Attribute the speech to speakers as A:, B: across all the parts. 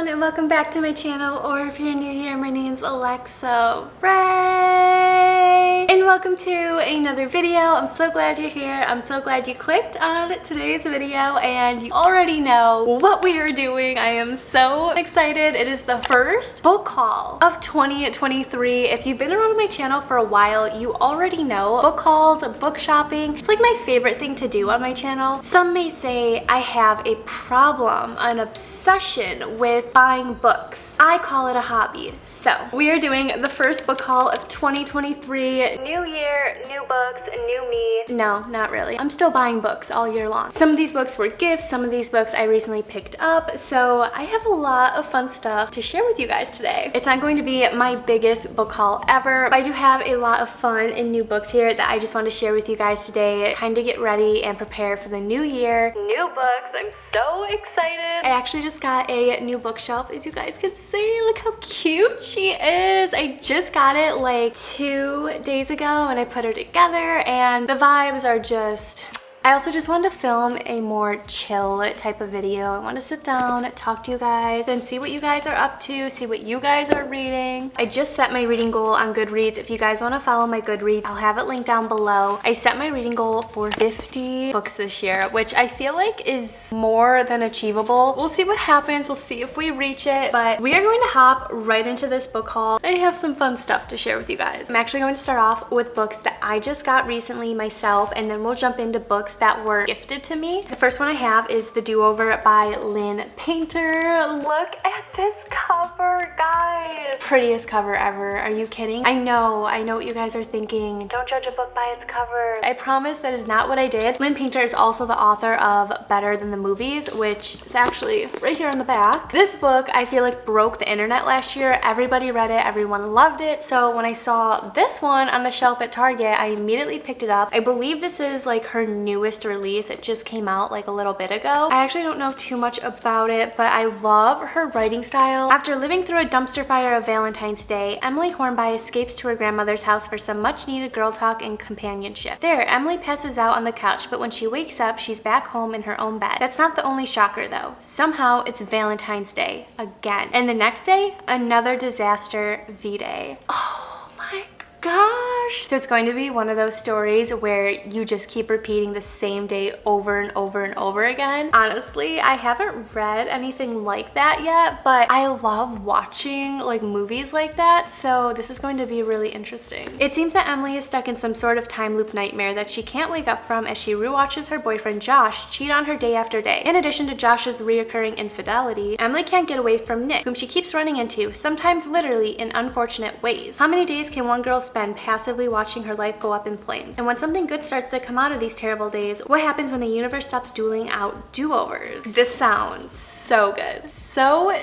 A: everyone, and welcome back to my channel, or if you're new here, my name's Alexa Ray, and welcome to another video. I'm so glad you're here. I'm so glad you clicked on today's video, and you already know what we are doing. I am so excited. It is the first book haul of 2023. If you've been around my channel for a while, you already know book hauls, book shopping. It's like my favorite thing to do on my channel. Some may say I have a problem, an obsession with buying books. I call it a hobby. So we are doing the first book haul of 2023. New year, new books, new me. No, not really. I'm still buying books all year long. Some of these books were gifts, some of these books I recently picked up, so I have a lot of fun stuff to share with you guys today. It's not going to be my biggest book haul ever, but I do have a lot of fun and new books here that I just want to share with you guys today, kind of get ready and prepare for the new year. New books, I'm so excited. I actually just got a new bookshelf, as you guys can see. Look how cute she is. I just got it like 2 days ago and I put her together and the vibes are just... I also just wanted to film a more chill type of video. I want to sit down, talk to you guys, and see what you guys are up to, see what you guys are reading. I just set my reading goal on Goodreads. If you guys want to follow my Goodreads, I'll have it linked down below. I set my reading goal for 50 books this year, which I feel like is more than achievable. We'll see what happens. We'll see if we reach it, but we are going to hop right into this book haul. I have some fun stuff to share with you guys. I'm actually going to start off with books that I just got recently myself, and then we'll jump into books that were gifted to me. The first one I have is The Do-Over by Lynn Painter. Look at this cover, guys. Prettiest cover ever. Are you kidding? I know what you guys are thinking. Don't judge a book by its cover. I promise that is not what I did. Lynn Painter is also the author of Better Than the Movies, which is actually right here on the back. This book I feel like broke the internet last year. Everybody read it, everyone loved it. So when I saw this one on the shelf at Target, I immediately picked it up. I believe this is like her newest release. It just came out like a little bit ago. I actually don't know too much about it, but I love her writing style. After living through a dumpster fire of Valentine's Day, Emily Hornby escapes to her grandmother's house for some much needed girl talk and companionship. There, Emily passes out on the couch, but when she wakes up, she's back home in her own bed. That's not the only shocker though. Somehow it's Valentine's Day again. And the next day, another disaster V-Day. Oh my gosh. So it's going to be one of those stories where you just keep repeating the same day over and over and over again. Honestly, I haven't read anything like that yet, but I love watching like movies like that, so this is going to be really interesting. It seems that Emily is stuck in some sort of time loop nightmare that she can't wake up from as she rewatches her boyfriend Josh cheat on her day after day. In addition to Josh's reoccurring infidelity, Emily can't get away from Nick, whom she keeps running into, sometimes literally in unfortunate ways. How many days can one girl spend passively watching her life go up in flames? And when something good starts to come out of these terrible days, what happens when the universe stops dueling out do-overs? This sounds so good. So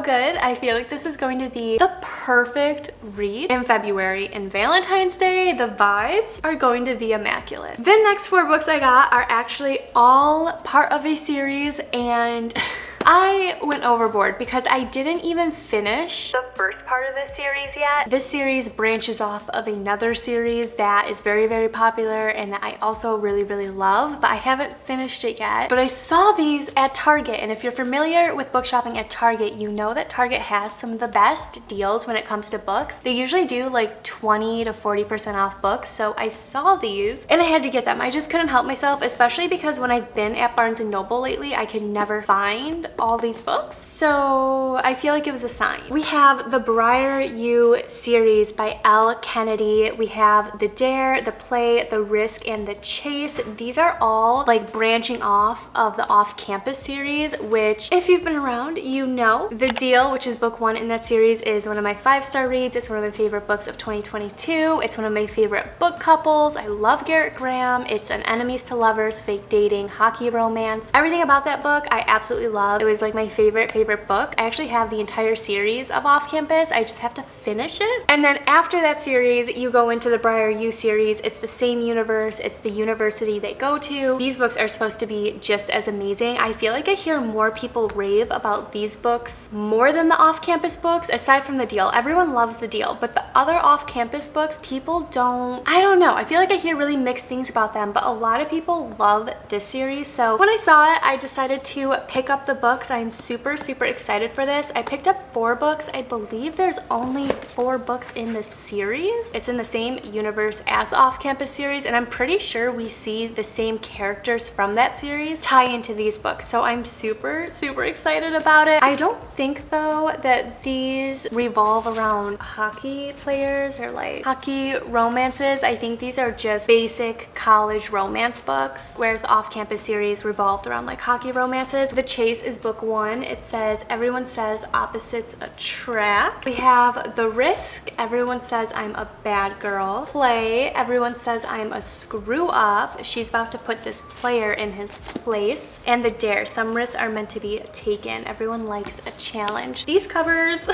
A: good. I feel like this is going to be the perfect read in February. And Valentine's Day, the vibes are going to be immaculate. The next 4 books I got are actually all part of a series, and I went overboard because I didn't even finish the first part of this series yet. This series branches off of another series that is very, very popular and that I also really, really love, but I haven't finished it yet. But I saw these at Target, and if you're familiar with book shopping at Target, you know that Target has some of the best deals when it comes to books. They usually do like 20 to 40% off books, so I saw these and I had to get them. I just couldn't help myself, especially because when I've been at Barnes & Noble lately, I could never find all these books, so I feel like it was a sign. We have the Briar You series by Elle Kennedy. We have The Dare, The Play, The Risk, and The Chase. These are all like branching off of the Off-Campus series, which if you've been around, you know. The Deal, which is book 1 in that series, is one of my 5-star reads. It's one of my favorite books of 2022. It's one of my favorite book couples. I love Garrett Graham. It's an enemies to lovers, fake dating, hockey romance. Everything about that book I absolutely love. It was like my favorite book. I actually have the entire series of Off-Campus. I just have to finish it. And then after that series, you go into the Briar You series. It's the same universe. It's the university they go to. These books are supposed to be just as amazing. I feel like I hear more people rave about these books more than the Off-Campus books, aside from The Deal. Everyone loves The Deal, but the other Off-Campus books, people don't, I don't know. I feel like I hear really mixed things about them, but a lot of people love this series. So when I saw it, I decided to pick up the book books. I'm super excited for this. I picked up 4 books. I believe there's only 4 books in the series. It's in the same universe as the Off-Campus series, and I'm pretty sure we see the same characters from that series tie into these books. So I'm super excited about it. I don't think though that these revolve around hockey players or like hockey romances. I think these are just basic college romance books, whereas the Off-Campus series revolved around like hockey romances. The Chase is book 1. It says everyone says opposites attract. We have The Risk. Everyone says I'm a bad girl. Play. Everyone says I'm a screw up. She's about to put this player in his place. And The Dare. Some risks are meant to be taken. Everyone likes a challenge. These covers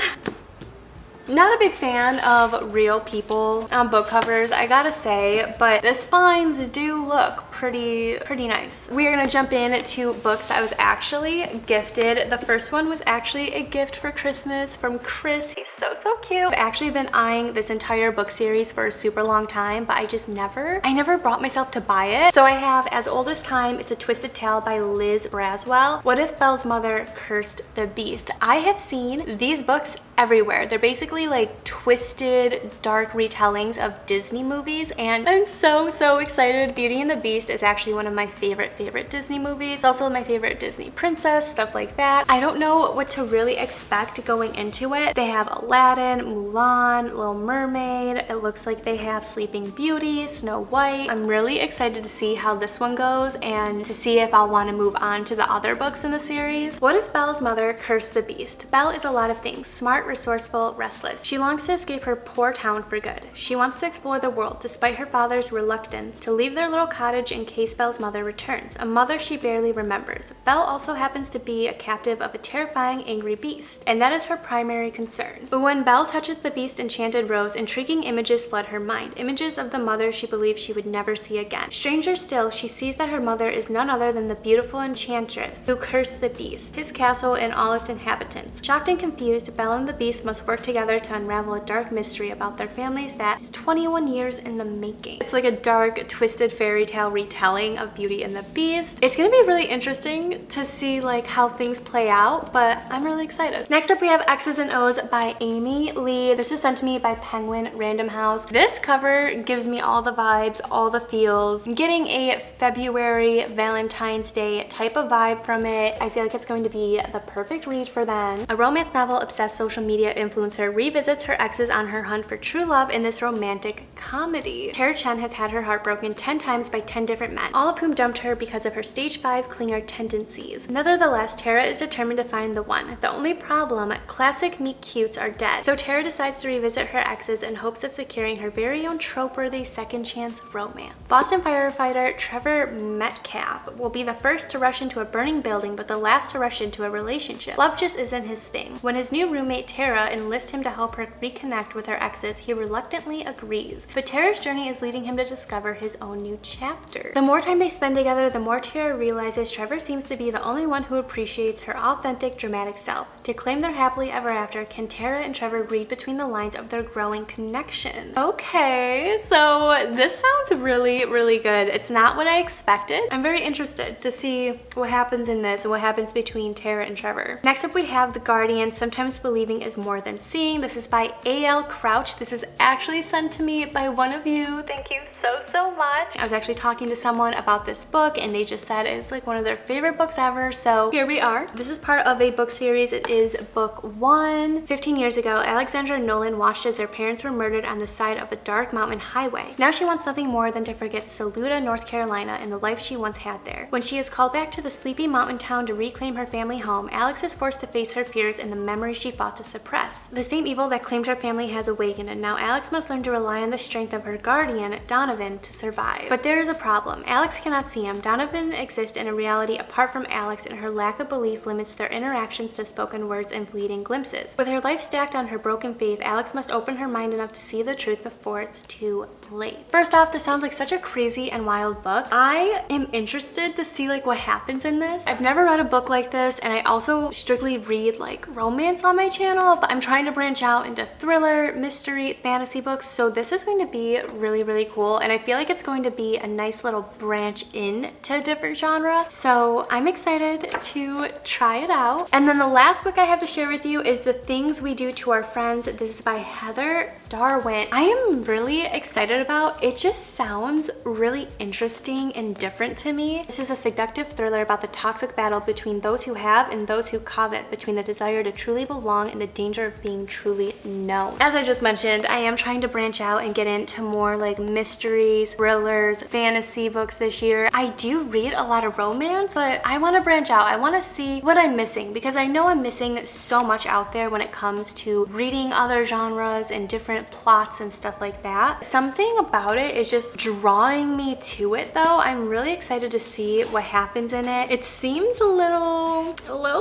A: not a big fan of real people on book covers, I gotta say, but the spines do look pretty nice. We are gonna jump in to books that I was actually gifted. The first one was actually a gift for Christmas from Chris. He's so cute. I've actually been eyeing this entire book series for a super long time, but I never brought myself to buy it. So I have As Old as Time. It's a Twisted Tale by Liz Braswell. What If Belle's Mother Cursed the Beast? I have seen these books everywhere. They're basically like twisted, dark retellings of Disney movies, and I'm so excited. Beauty and the Beast is actually one of my favorite Disney movies. It's also my favorite Disney princess, stuff like that. I don't know what to really expect going into it. They have Aladdin, Mulan, Little Mermaid. It looks like they have Sleeping Beauty, Snow White. I'm really excited to see how this one goes and to see if I'll want to move on to the other books in the series. What If Belle's Mother Cursed the Beast? Belle is a lot of things. Smart, resourceful, restless. She longs to escape her poor town for good. She wants to explore the world despite her father's reluctance to leave their little cottage in case Belle's mother returns, a mother she barely remembers. Belle also happens to be a captive of a terrifying, angry beast, and that is her primary concern. But when Belle touches the beast's enchanted rose, intriguing images flood her mind, images of the mother she believed she would never see again. Stranger still, she sees that her mother is none other than the beautiful enchantress who cursed the beast, his castle, and all its inhabitants. Shocked and confused, Belle and the beast must work together to unravel a dark mystery about their families that's 21 years in the making. It's like a dark, twisted fairy tale retelling of Beauty and the Beast. It's gonna be really interesting to see like how things play out, but I'm really excited. Next up we have X's and O's by Amy Lee. This is sent to me by Penguin Random House. This cover gives me all the vibes, all the feels. I'm getting a February Valentine's Day type of vibe from it. I feel like it's going to be the perfect read for them. A romance novel obsessed social media influencer revisits her exes on her hunt for true love in this romantic comedy. Tara Chen has had her heart broken 10 times by 10 different men, all of whom dumped her because of her stage 5 clinger tendencies. Nevertheless, Tara is determined to find the one. The only problem, classic meet cutes are dead. So Tara decides to revisit her exes in hopes of securing her very own trope-worthy second chance romance. Boston firefighter Trevor Metcalf will be the first to rush into a burning building, but the last to rush into a relationship. Love just isn't his thing. When his new roommate Tara enlists him to help her reconnect with her exes, he reluctantly agrees. But Tara's journey is leading him to discover his own new chapter. The more time they spend together, the more Tara realizes Trevor seems to be the only one who appreciates her authentic, dramatic self. To claim their happily ever after, can Tara and Trevor read between the lines of their growing connection? Okay, so this sounds really good. It's not what I expected. I'm very interested to see what happens in this and what happens between Tara and Trevor. Next up we have The Guardian, Sometimes Believing is More Than Seeing. This is by A.L. Crouch. This is actually sent to me by one of you. Thank you so much. I was actually talking to someone about this book and they just said it's like one of their favorite books ever, so here we are. This is part of a book series. It is book 1. 15 years ago, Alexandra Nolan watched as their parents were murdered on the side of a dark mountain highway. Now she wants nothing more than to forget Saluda, North Carolina, and the life she once had there. When she is called back to the sleepy mountain town to reclaim her family home, Alex is forced to face her fears and the memories she fought to suppress. The same evil that claimed her family has awakened, and now Alex must learn to rely on the strength of her guardian, Donovan, to survive. But there is a problem. Alex cannot see him. Donovan exists in a reality apart from Alex, and her lack of belief limits their interactions to spoken words and fleeting glimpses. With her life stacked stacked on her broken faith, Alex must open her mind enough to see the truth before it's too late. First off, this sounds like such a crazy and wild book. I am interested to see like what happens in this. I've never read a book like this, and I also strictly read like romance on my channel, but I'm trying to branch out into thriller, mystery, fantasy books, so this is going to be really, really cool, and I feel like it's going to be a nice little branch into a different genre, so I'm excited to try it out. And then the last book I have to share with you is The Things We Do to Our Friends. This is by Heather Darwin. I am really excited about it. Just sounds really interesting and different to me. This is a seductive thriller about the toxic battle between those who have and those who covet, between the desire to truly belong and the danger of being truly known. As I just mentioned, I am trying to branch out and get into more like mysteries, thrillers, fantasy books this year. I do read a lot of romance, but I want to branch out. I want to see what I'm missing, because I know I'm missing so much out there when it comes to reading other genres and different plots and stuff like that. Something about it is just drawing me to it though. I'm really excited to see what happens in it. It seems a little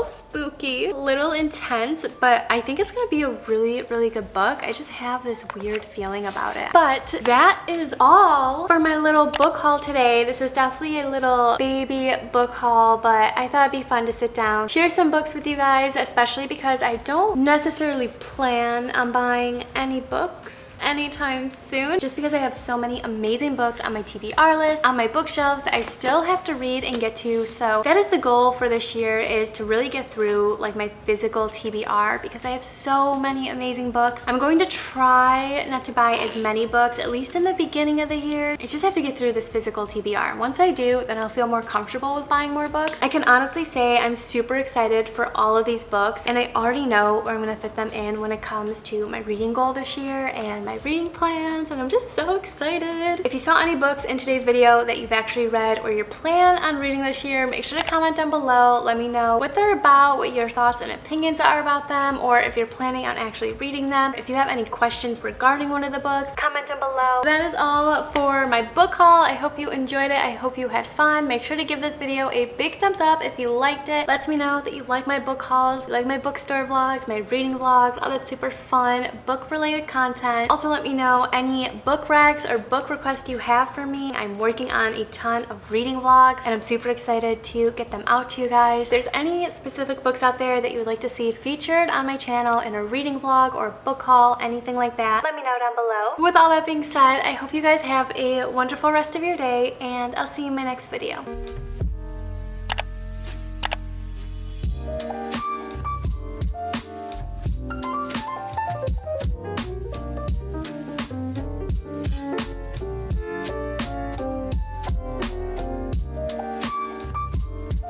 A: spooky, a little intense, but I think it's gonna be a really, really good book. I just have this weird feeling about it. But that is all for my little book haul today. This was definitely a little baby book haul, but I thought it'd be fun to sit down, share some books with you guys, especially because I don't necessarily plan on buying any books anytime soon, just because I have so many amazing books on my TBR list, on my bookshelves, that I still have to read and get to. So that is the goal for this year, is to really get through like my physical TBR, because I have so many amazing books. I'm going to try not to buy as many books, at least in the beginning of the year. I just have to get through this physical TBR. Once I do, then I'll feel more comfortable with buying more books. I can honestly say I'm super excited for all of these books, and I already know where I'm going to fit them in when it comes to my reading goal this year and my reading plans, and I'm just so excited. If you saw any books in today's video that you've actually read or you plan on reading this year, make sure to comment down below. Let me know what they're about, what your thoughts and opinions are about them, or if you're planning on actually reading them. If you have any questions regarding one of the books, comment down below. That is all for my book haul. I hope you enjoyed it. I hope you had fun. Make sure to give this video a big thumbs up if you liked it. Lets me know that you like my book hauls, you like my bookstore vlogs, my reading vlogs, all that super fun book related content. Also, let me know any book recs or book requests you have for me. I'm working on a ton of reading vlogs, and I'm super excited to get them out to you guys. If there's any specific books out there that you would like to see featured on my channel in a reading vlog or book haul, anything like that, let me know down below. With all that being said, I hope you guys have a wonderful rest of your day, and I'll see you in my next video.